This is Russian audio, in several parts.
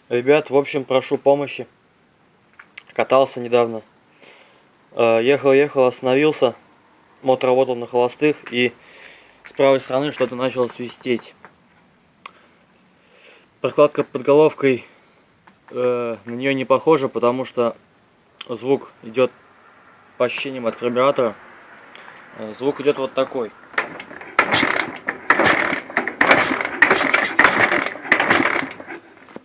Ребят, в общем, прошу помощи. Катался недавно. Ехал, остановился. Мод работал на холостых, и с правой стороны что-то начало свистеть. Прокладка под головкой на нее не похожа, потому что звук идет по ощущениям от карбюратора. Звук идет вот такой.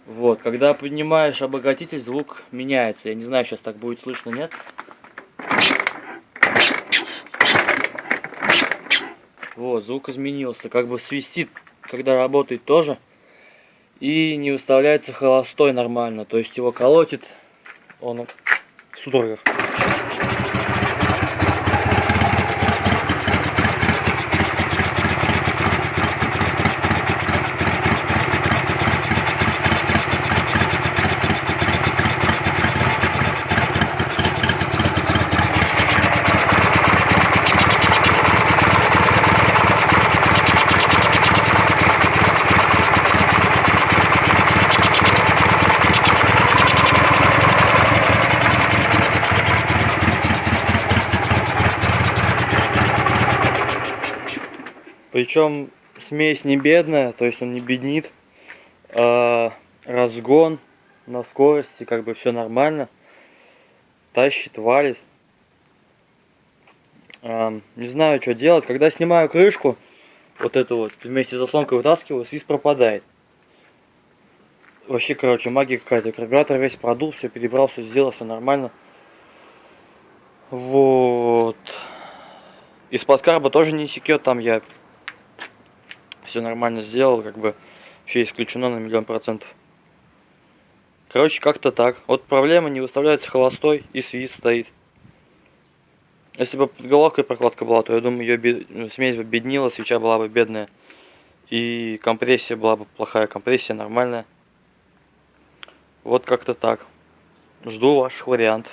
Вот, когда поднимаешь обогатитель, звук меняется. Я не знаю, сейчас так будет слышно, нет? Вот, звук изменился. Как бы свистит, когда работает тоже. И не выставляется холостой нормально. То есть его колотит, он в судорогах. Причем смесь не бедная, то есть он не беднит. Разгон на скорости, как бы все нормально. Тащит, валит. Не знаю, что делать. Когда снимаю крышку, вот эту вот, вместе с заслонкой вытаскиваю, свист пропадает. Вообще, короче, магия какая-то. Карбюратор весь продул, все перебрал, все сделал, все нормально. Вот. Из-под карба тоже не секет, там я все нормально сделал, как бы вообще исключено на 1000000%. Короче, как-то так. Вот проблема, не выставляется холостой и свист стоит. Если бы под головкой прокладка была, то я думаю, ее смесь бы беднила, свеча была бы бедная. И компрессия была бы плохая, компрессия нормальная. Вот как-то так. Жду ваших вариантов.